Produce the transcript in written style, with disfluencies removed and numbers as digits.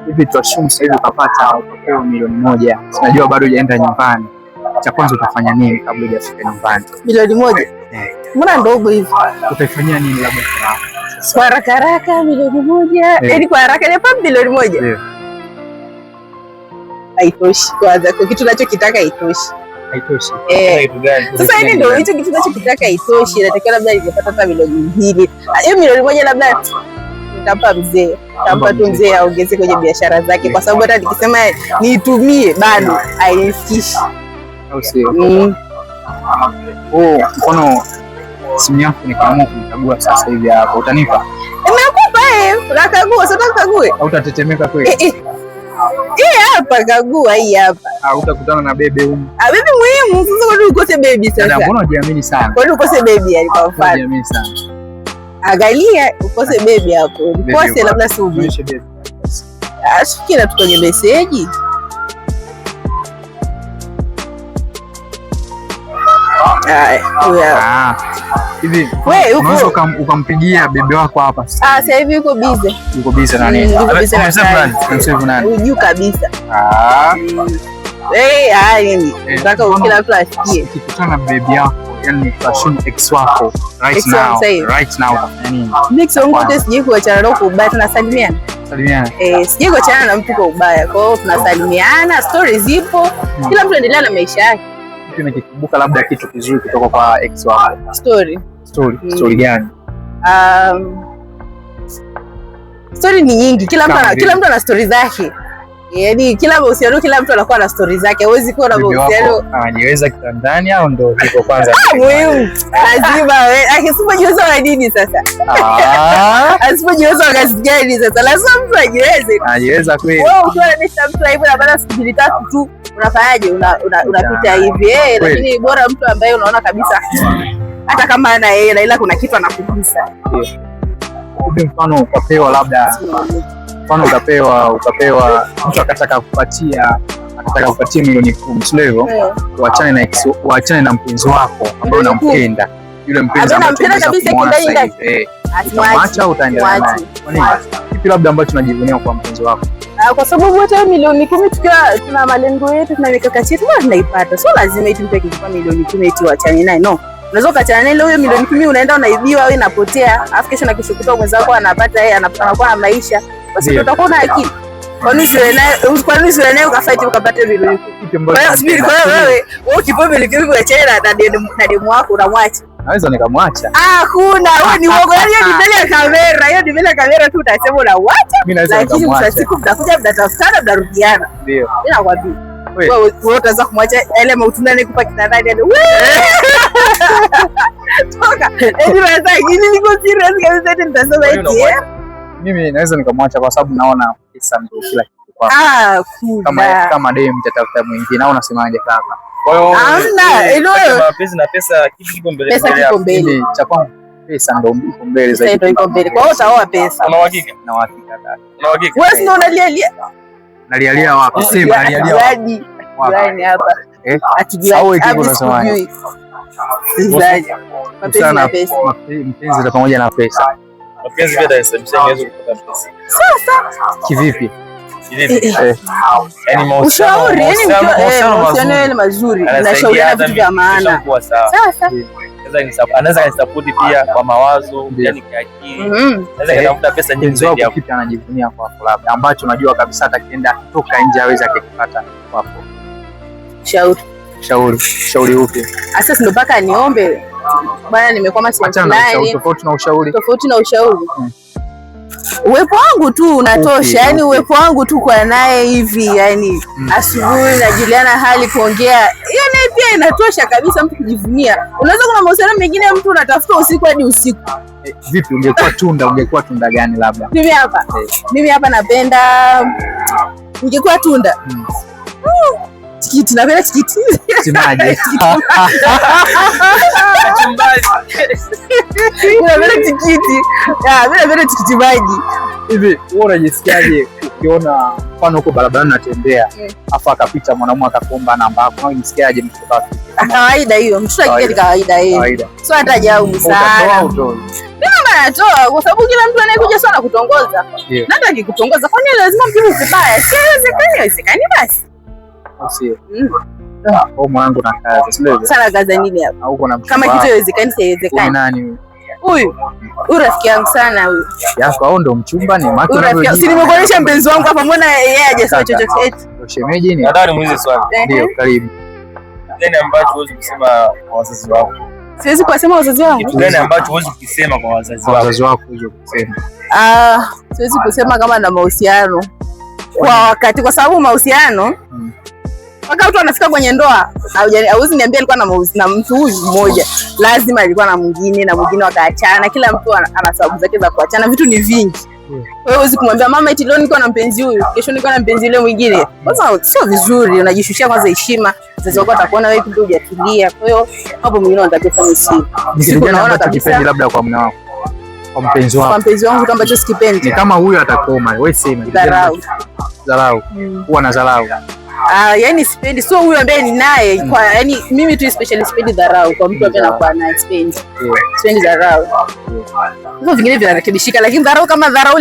Hivi tuashumu sasa hivi ukapata upokeo milioni 1. Sinajua bado hujaenda nyumbani. Cha kwanza utafanya nini kabla hujafika nyumbani? Milioni 1? Mbona ndogo hivi? Utaifanyia nini labda kwa haraka haraka milioni 1? Yaani kwa haraka ni hapa milioni 1. Haitoshi kwanza. Kwa kitu unachokitaka haitoshi. Haitoshi. Sasa hivi ndio hicho kitu unachokitaka haitoshi. Inatakiwa labda ningepata hata milioni 2. Hiyo milioni 1 labda nitampa mzee. Nitampa tu mzee aongeze kwenye biashara zake kwa sababu hata nikisema niitumie bado hainifikishi. Au sio? Mkono simu yako nikaamua kumkagua sasa hivi hapo. Utanipa? Nimekupa unakagua, sio utakague. Au utatetemeka kweli? Hapa kagua hii hapa. Utakutana na bebe huko. Bebe muhimu. Sasa kwa nini ukose baby sasa? Mbona hujiamini sana? Kwa nini ukose baby yani kwa mfano? Hujiamini sana. Angalia ukose baby hapo. Ukose labda si uonyeshe baby. Asifikira tu kwenye message. Hivi unaweza ukampigia bebe wako hapa sasa? Sasa hivi yuko busy. Yuko busy na nini? Amesema nani? Unajua kabisa. Yaani nataka kila mtu asikie. Ukikutana na bebe yako, yani fashion ex wako right now utafanya nini? Next wangu sije kuachana nao kwa ubaya, tunasalimiana. Sije kuachana na mtu kwa ubaya. Kwa hiyo tunasalimiana, stories zipo. Kila mtu endelea na maisha yake. Nikikumbuka labda kitu kizuri kutoka kwa ex wako. Story gani? Story ni nyingi. Kila mtu ana story zake. Yaani kila mahusiano kila mtu anakuwa na story zake. Huwezi kuwa na mahusiano. Aniweza kitandani au ndo iko kwanza? Muhimu. Lazima wewe akisipojiweza wa nini sasa? Asipojiweza wa kazi gani sasa? Lazima mtu ajiweze. Ajiweza kweli. Wewe ukiwa unanisha mtu hivyo na baada ya siku 3 tu unafanyaje? Unapita hivi. Lakini bora mtu ambaye unaona kabisa hata kama ana hela ila kuna kitu anakugusa. Mfano ukapewa labda ukapewa mtu akataka kupatia milioni 10, sio hivyo? Uachane na mpenzi wako ambaye unampenda. Yule mpenzi anampenda kabisa kindani. Acha utaendelea naye. Kwa nini? Kipi labda ambacho tunajivunia kwa mpenzi wako? Kwa sababu hata milioni 10 tukiwa tuna malengo yetu na mikakati yetu tunaipata. Sio lazima eti mpe kitu kama milioni 10 eti uachane naye. No. Unaweza ukachana naye leo milioni 10 unaenda unaibiwa au inapotea. Alafu kesho na kesho kutwa mwenzako anapata yeye anakuwa na maisha. Basi utakuwa na akili. Kwa nini usiwe naye ukafight ukapata milioni 10? Kwa hiyo subiri, kwa hiyo wewe ukipo milioni 10 uachane na demu wako unamwacha. Naweza nikamwacha. Kuna wewe ni uongo. Hiyo ni mbele ya kamera. Hiyo ni mbele ya kamera tu utasema unamwacha. Lakini kwa siku mtakuja mtatafutana mtarudiana. Ndio. Mimi nakwambia. Wewe utaweza kumwacha ile mautundani kupa kitandani yani. Toka. Eti sasa hivi niko serious kabisa eti nitasema eti. Mimi naweza nikamwacha kwa sababu naona pesa ndio kila kitu kwako. Kama dem mtatafuta mwingine au unasemaje kaka? Kwa hiyo mapenzi na pesa kitu kipo mbele. Pesa kipo mbele. Cha kwangu pesa ndio iko mbele zaidi. Ndio iko mbele. Kwa hiyo utaoa pesa. Una uhakika? Na uhakika kaka. Una uhakika? Wewe sio unalialia. Nalialia wapi? Sema nalialia wapi? Yaani hapa. Au ikiwa unasemaje? Mapenzi na pesa. Mpenzi na pamoja na pesa. Mapenzi bila pesa msiwezi kupata pesa. Sasa kivipi? Yaani ushauri, mahusiano ni mazuri. Nashauriana vitu vya maana. Sasa anaweza kunisapoti pia kwa mawazo, yani kiakili. Anaweza kutafuta pesa nyingi zaidi hapo. Kipi anajivunia kwako labda ambacho unajua kabisa hata kienda kutoka nje aweza kukipata kwako? Shauri upi? Sasa ndio mpaka niombe. Bwana nimekuwa tofauti na ushauri. Uwepo wangu tu unatosha. Yani uwepo wangu tu kwa naye hivi yani asubuhi najuliana hali kuongea. Hiyo naye pia inatosha kabisa mtu kujivunia. Unaweza kuna mahusiano mengine mtu unatafuta usiku hadi usiku. Vipi ungekuwa tunda gani labda? Mimi hapa napenda ungekuwa tunda. Tikiti, napenda tikiti. Timaji. Napenda tikiti. Mimi napenda tikiti maji. Hivi wewe unajisikiaje ukiona mfano huko barabarani natembea, afa akapita mwanamume akakuomba namba yako, wewe unisikiaje mtoto wako? Kawaida hiyo, mtoto akija kawaida hiyo. Sio hata jaumu sana. Mimi natoa kwa sababu kila mtu anayekuja sana kutongoza. Na hata akikutongoza kwani lazima mjibu vibaya? Haiwezekani basi. Sio. Mwanangu na kazi, sio? Sana kazi nini hapa? Au kuna kama kitu haiwezekani haiwezekani. Nani huyu? Huyu rafiki yangu sana huyu. Yako au ndo mchumba ni maki na si nimekuonyesha mpenzi wangu hapa, mbona yeye hajasema chochote eti? Shemeji ni. Nataka nimuulize swali. Ndio, karibu. Nini ambacho huwezi kusema kwa wazazi wako? Siwezi kusema wazazi wangu. Kitu gani ambacho huwezi kusema kwa wazazi wako? Wazazi wako huwezi kusema. Siwezi kusema kama na mahusiano. Kwa wakati, kwa sababu mahusiano mpaka mtu anafika kwenye ndoa, hauwezi niambia alikuwa na mtu huyu mmoja, lazima alikuwa na mwingine na mwingine wakaachana. Kila mtu ana sababu zake za kuachana, vitu ni vingi. Wewe huwezi kumwambia mama eti leo niko na mpenzi huyu, kesho niko na mpenzi yule mwingine. Kwanza sio vizuri, unajishushia kwanza heshima. Wazazi wako watakuona wewe kitu hujatulia. Kwa hiyo hapo mwingine unatakiwa kufanya siri. Unaona kabisa labda kwa mume wako, kwa mpenzi wako. Kwa mpenzi wangu kama hicho sikipendi. Ni kama huyu atakoma, wewe sema. Dharau. Huwa na dharau. Yani sipendi, sio huyu ambaye ni naye kwa, yani mimi tu especially sipendi dharau kwa mtu ambaye anakuwa naye, sipendi dharau. Hivyo vingine vinarekebishika, lakini dharau kama dharau